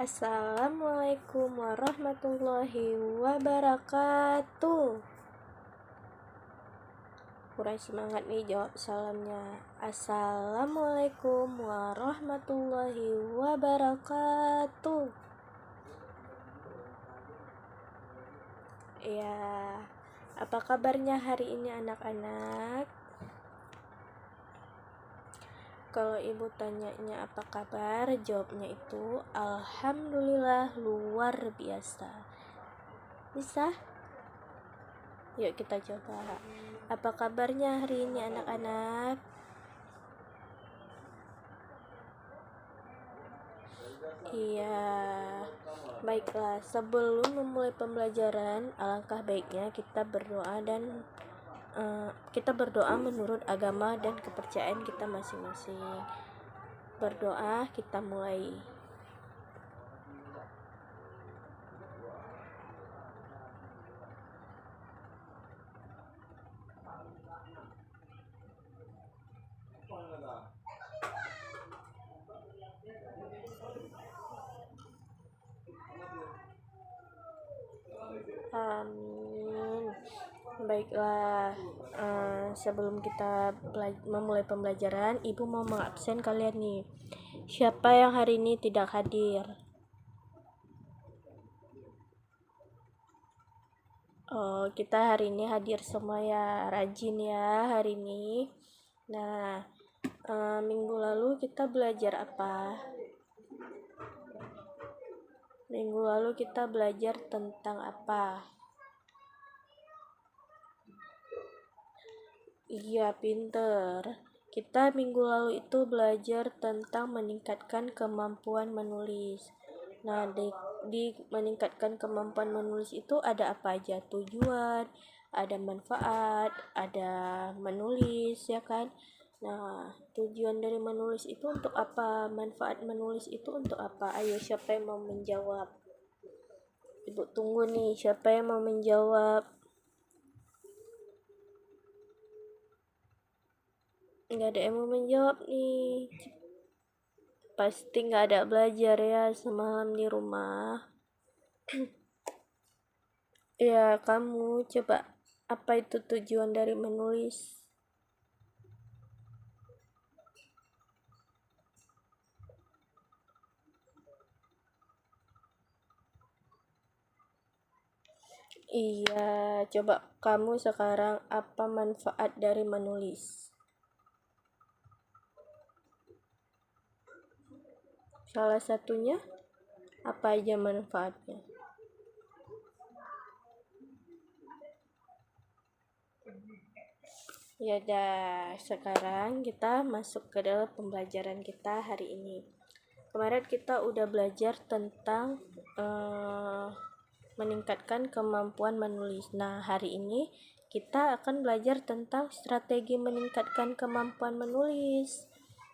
Assalamualaikum warahmatullahi wabarakatuh. Kurang semangat nih jawab salamnya. Assalamualaikum warahmatullahi wabarakatuh. Ya, apa kabarnya hari ini anak-anak? Kalau ibu tanyanya apa kabar, jawabnya itu alhamdulillah luar biasa. Bisa? Yuk kita coba. Apa kabarnya hari ini anak-anak? Iya. Baiklah, sebelum memulai pembelajaran, alangkah baiknya kita berdoa dan kita berdoa menurut agama dan kepercayaan kita masing-masing. Berdoa, kita mulai. Amin. Baiklah, sebelum kita memulai pembelajaran, ibu mau mengabsen kalian nih. Siapa yang hari ini tidak hadir? Oh, kita hari ini hadir semua ya, rajin ya hari ini. Nah, minggu lalu kita belajar apa? Minggu lalu kita belajar tentang apa? Iya, pinter. Kita minggu lalu itu belajar tentang meningkatkan kemampuan menulis. Nah, di meningkatkan kemampuan menulis itu ada apa aja? Tujuan, ada manfaat, ada menulis, ya kan? Nah, tujuan dari menulis itu untuk apa? Manfaat menulis itu untuk apa? Ayo, siapa yang mau menjawab? Ibu tunggu nih, siapa yang mau menjawab? Nggak ada yang mau menjawab nih. Pasti nggak ada belajar ya semalam di rumah. Ya, kamu coba, apa itu tujuan dari menulis? Iya, coba kamu sekarang apa manfaat dari menulis? Salah satunya apa aja manfaatnya? Ya dah, sekarang kita masuk ke dalam pembelajaran kita hari ini. Kemarin kita udah belajar tentang meningkatkan kemampuan menulis. Nah, hari ini kita akan belajar tentang strategi meningkatkan kemampuan menulis.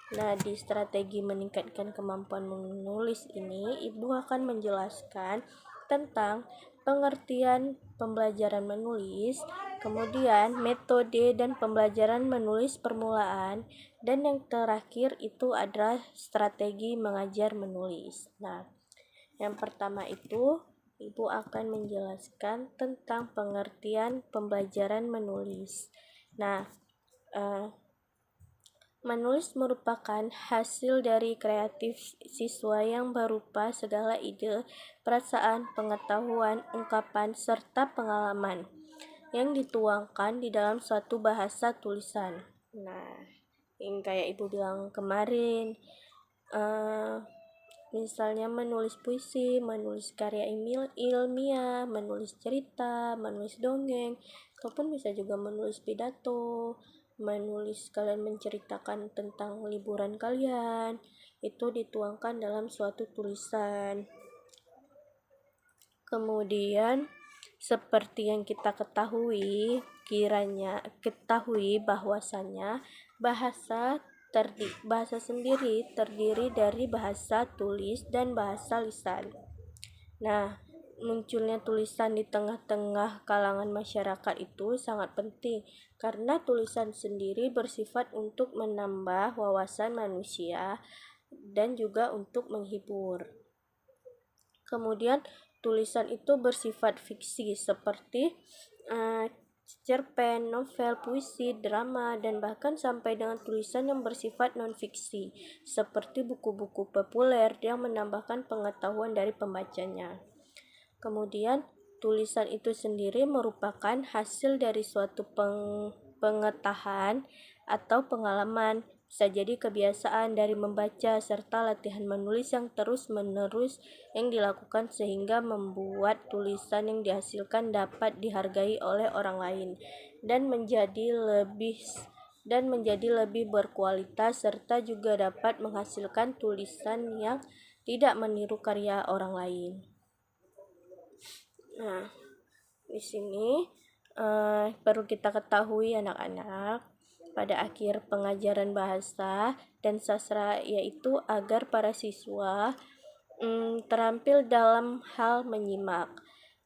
Nah, di strategi meningkatkan kemampuan menulis ini, Ibu akan menjelaskan tentang pengertian pembelajaran menulis, kemudian metode dan pembelajaran menulis permulaan, dan yang terakhir itu adalah strategi mengajar menulis. Nah, yang pertama itu Ibu akan menjelaskan tentang pengertian pembelajaran menulis. Nah, menulis merupakan hasil dari kreatif siswa yang berupa segala ide, perasaan, pengetahuan, ungkapan, serta pengalaman yang dituangkan di dalam suatu bahasa tulisan. Nah, yang kayak Ibu bilang kemarin, misalnya menulis puisi, menulis karya ilmiah, menulis cerita, menulis dongeng, ataupun bisa juga menulis pidato, menulis kalian menceritakan tentang liburan kalian, itu dituangkan dalam suatu tulisan. Kemudian seperti yang kita ketahui bahwasannya bahasa sendiri terdiri dari bahasa tulis dan bahasa lisan. Nah, munculnya tulisan di tengah-tengah kalangan masyarakat itu sangat penting karena tulisan sendiri bersifat untuk menambah wawasan manusia dan juga untuk menghibur. Kemudian tulisan itu bersifat fiksi seperti cerpen, novel, puisi, drama, dan bahkan sampai dengan tulisan yang bersifat non-fiksi seperti buku-buku populer yang menambahkan pengetahuan dari pembacanya. Kemudian tulisan itu sendiri merupakan hasil dari suatu pengetahuan atau pengalaman, bisa jadi kebiasaan dari membaca serta latihan menulis yang terus-menerus yang dilakukan sehingga membuat tulisan yang dihasilkan dapat dihargai oleh orang lain dan menjadi lebih berkualitas serta juga dapat menghasilkan tulisan yang tidak meniru karya orang lain. Nah, di sini perlu kita ketahui anak-anak, pada akhir pengajaran bahasa dan sastra yaitu agar para siswa terampil dalam hal menyimak,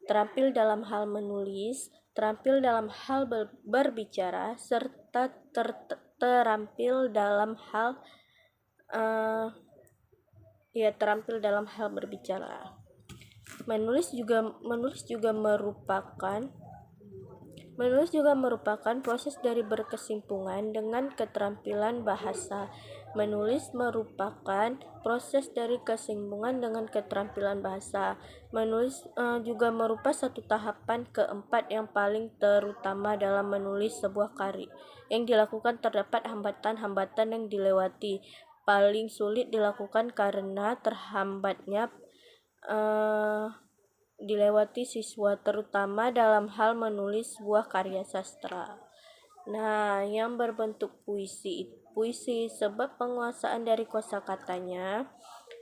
terampil dalam hal menulis, terampil dalam hal berbicara, serta terampil dalam hal terampil dalam hal berbicara. Menulis juga merupakan proses dari berkesinambungan dengan keterampilan bahasa. Menulis merupakan proses dari kesinambungan dengan keterampilan bahasa. Menulis juga merupakan satu tahapan keempat yang paling terutama dalam menulis sebuah karya. Yang dilakukan terdapat hambatan-hambatan yang dilewati. Paling sulit dilakukan karena terhambatnya dilewati siswa terutama dalam hal menulis sebuah karya sastra. Nah, yang berbentuk puisi sebab penguasaan dari kosakatanya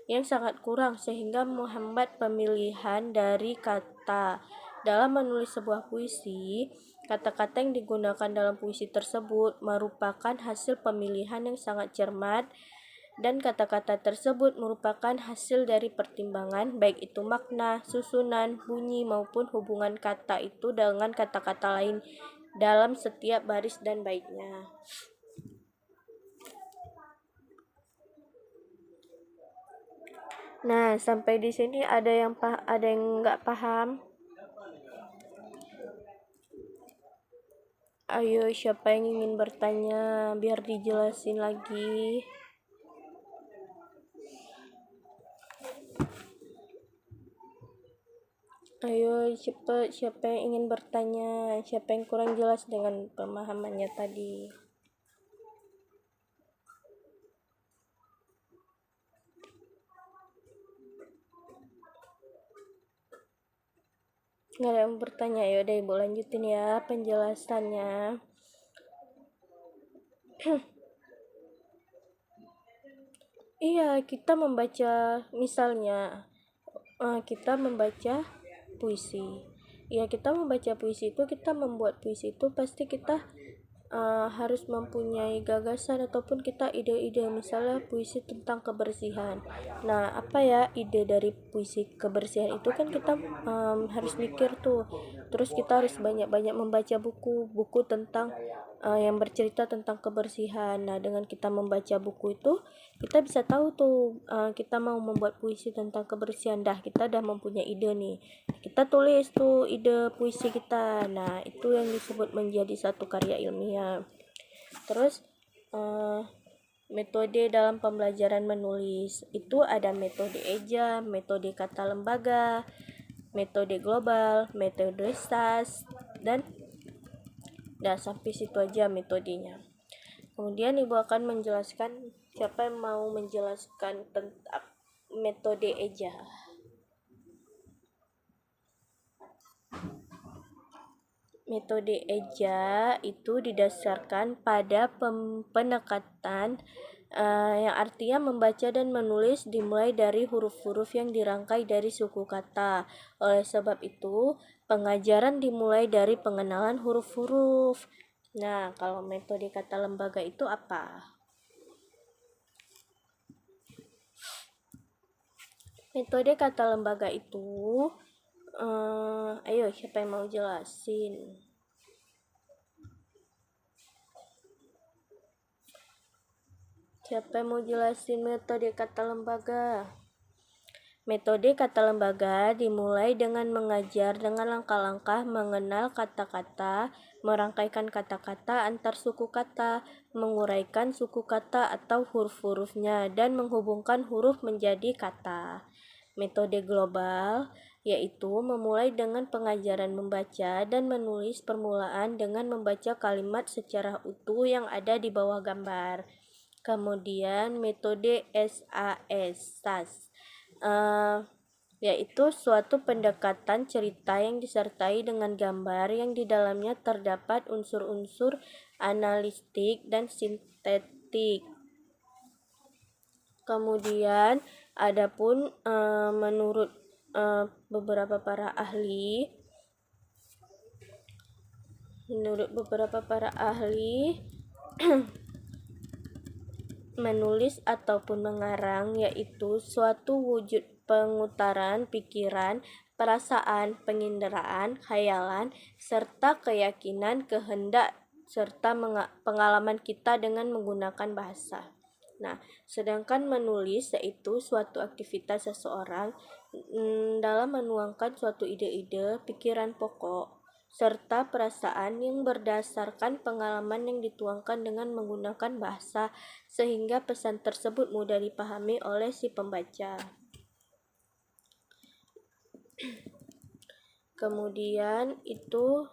yang sangat kurang sehingga menghambat pemilihan dari kata. Dalam menulis sebuah puisi, kata-kata yang digunakan dalam puisi tersebut merupakan hasil pemilihan yang sangat cermat dan kata-kata tersebut merupakan hasil dari pertimbangan baik itu makna, susunan, bunyi maupun hubungan kata itu dengan kata-kata lain dalam setiap baris dan baitnya. Nah, sampai di sini ada yang nggak paham? Ayo, siapa yang ingin bertanya biar dijelasin lagi? Ayo cepat, siapa yang ingin bertanya? Siapa yang kurang jelas dengan pemahamannya tadi? Nggak ada yang bertanya, ya udah ibu lanjutin ya penjelasannya. Iya, kita membaca, misalnya kita membaca puisi. Ya, kita membaca puisi itu, kita membuat puisi itu pasti kita harus mempunyai gagasan ataupun kita ide-ide, misalnya puisi tentang kebersihan. Nah, apa ya ide dari puisi kebersihan itu kan kita harus mikir tuh. Terus kita harus banyak-banyak membaca buku tentang yang bercerita tentang kebersihan. Nah, dengan kita membaca buku itu kita bisa tahu tuh kita mau membuat puisi tentang kebersihan. Kita dah mempunyai ide nih, kita tulis tuh ide puisi kita. Nah, itu yang disebut menjadi satu karya ilmiah. Terus metode dalam pembelajaran menulis itu ada metode eja, metode kata lembaga, metode global, metode SAS, dan sampai situ aja metodenya. Kemudian ibu akan menjelaskan, siapa yang mau menjelaskan tentang metode eja? Metode eja itu didasarkan pada pendekatan yang artinya membaca dan menulis dimulai dari huruf-huruf yang dirangkai dari suku kata. Oleh sebab itu, pengajaran dimulai dari pengenalan huruf-huruf. Nah, kalau metode kata lembaga itu apa? Metode kata lembaga itu ayo, siapa yang mau jelasin? Siapa yang mau jelasin metode kata lembaga? Metode kata lembaga dimulai dengan mengajar dengan langkah-langkah mengenal kata-kata, merangkaikan kata-kata antar suku kata, menguraikan suku kata atau huruf-hurufnya, dan menghubungkan huruf menjadi kata. Metode global yaitu memulai dengan pengajaran membaca dan menulis permulaan dengan membaca kalimat secara utuh yang ada di bawah gambar. Kemudian metode SAS, yaitu suatu pendekatan cerita yang disertai dengan gambar yang di dalamnya terdapat unsur-unsur analitik dan sintetik. Kemudian adapun menurut beberapa para ahli menulis ataupun mengarang yaitu suatu wujud pengutaran pikiran, perasaan, penginderaan, khayalan, serta keyakinan, kehendak, serta pengalaman kita dengan menggunakan bahasa. Nah, sedangkan menulis yaitu suatu aktivitas seseorang dalam menuangkan suatu ide-ide, pikiran pokok, serta perasaan yang berdasarkan pengalaman yang dituangkan dengan menggunakan bahasa, sehingga pesan tersebut mudah dipahami oleh si pembaca. Kemudian itu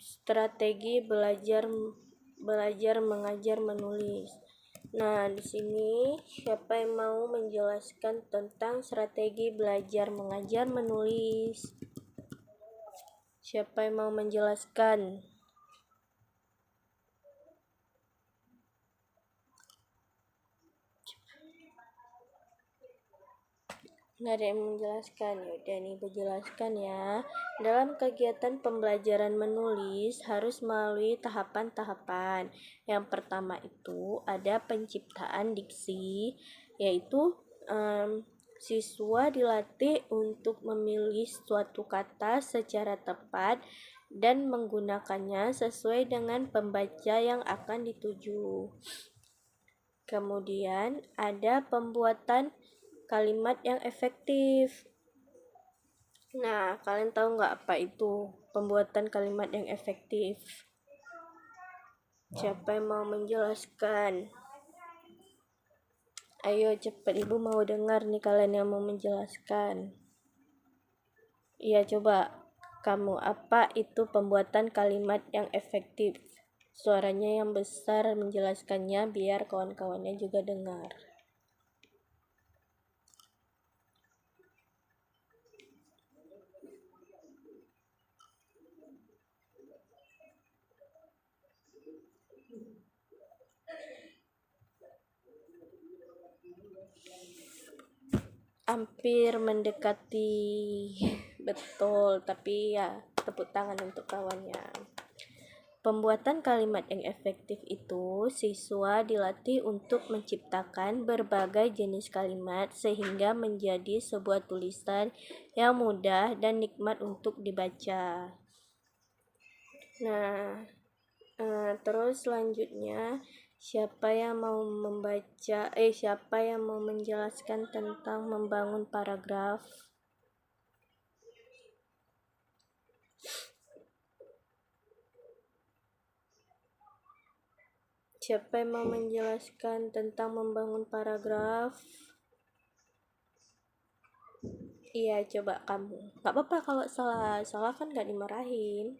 strategi belajar mengajar menulis. Nah, di sini siapa yang mau menjelaskan tentang strategi belajar mengajar menulis? Siapa yang mau menjelaskan? Nggak ada yang menjelaskan. Yaudah nih, berjelaskan ya. Dalam kegiatan pembelajaran menulis harus melalui tahapan-tahapan. Yang pertama itu ada penciptaan diksi, yaitu siswa dilatih untuk memilih suatu kata secara tepat dan menggunakannya sesuai dengan pembaca yang akan dituju. Kemudian ada pembuatan kalimat yang efektif. Nah, kalian tahu nggak apa itu pembuatan kalimat yang efektif? Siapa yang mau menjelaskan? Ayo cepat, ibu mau dengar nih kalian yang mau menjelaskan. Iya, coba kamu, apa itu pembuatan kalimat yang efektif? Suaranya yang besar menjelaskannya biar kawan-kawannya juga dengar. Hampir mendekati betul, tapi ya tepuk tangan untuk kawannya. Pembuatan kalimat yang efektif itu siswa dilatih untuk menciptakan berbagai jenis kalimat sehingga menjadi sebuah tulisan yang mudah dan nikmat untuk dibaca. Nah, terus selanjutnya siapa yang mau menjelaskan tentang membangun paragraf? Siapa yang mau menjelaskan tentang membangun paragraf? Iya, coba kamu. Gak apa-apa kalau salah kan gak dimarahin.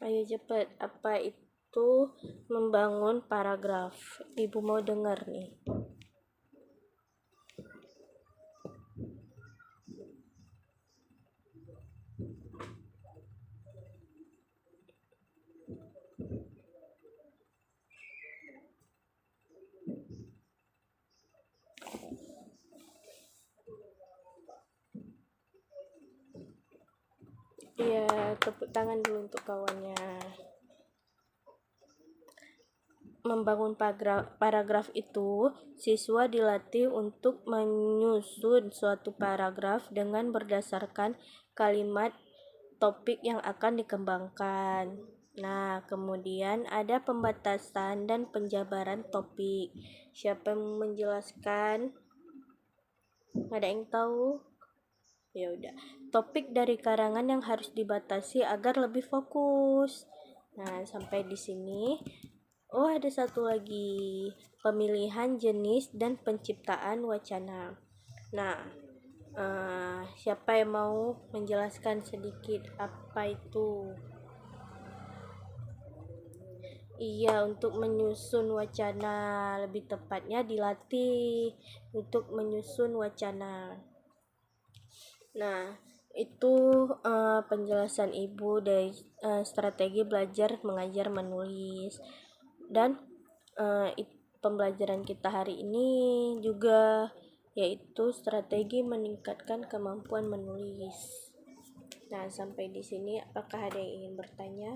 Ayo cepet, apa itu membangun paragraf? Ibu mau dengar nih. Iya, tepuk tangan dulu untuk kawannya. Membangun paragraf itu, siswa dilatih untuk menyusun suatu paragraf dengan berdasarkan kalimat topik yang akan dikembangkan. Nah, kemudian ada pembatasan dan penjabaran topik. Siapa yang menjelaskan? Ada yang tahu? Ya udah. Topik dari karangan yang harus dibatasi agar lebih fokus. Nah, sampai di sini. Oh, ada satu lagi. Pemilihan jenis dan penciptaan wacana. Nah, siapa yang mau menjelaskan sedikit apa itu? Iya, untuk menyusun wacana, lebih tepatnya dilatih untuk menyusun wacana. Nah, itu penjelasan Ibu dari strategi belajar mengajar menulis. Dan pembelajaran kita hari ini juga yaitu strategi meningkatkan kemampuan menulis. Nah, sampai di sini apakah ada yang ingin bertanya?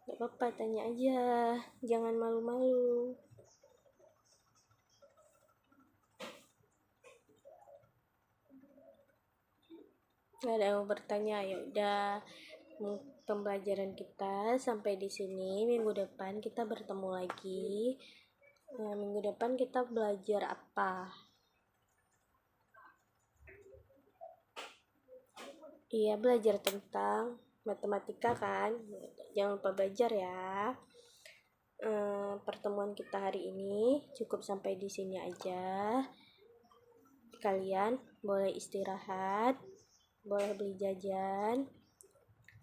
Gak apa-apa, tanya aja, jangan malu-malu. Gak ada yang mau bertanya, ya udah. Pembelajaran kita sampai di sini. Minggu depan kita bertemu lagi. Minggu depan kita belajar apa? Iya, belajar tentang matematika kan. Jangan lupa belajar ya. Pertemuan kita hari ini cukup sampai di sini aja. Kalian boleh istirahat, boleh beli jajan,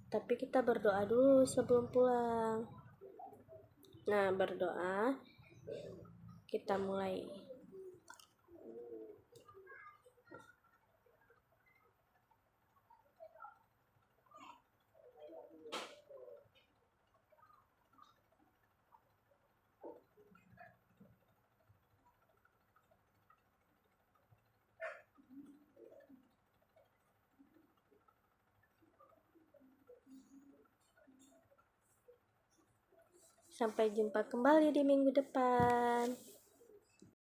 tapi kita berdoa dulu sebelum pulang. Nah, berdoa, kita mulai. Sampai jumpa kembali di minggu depan.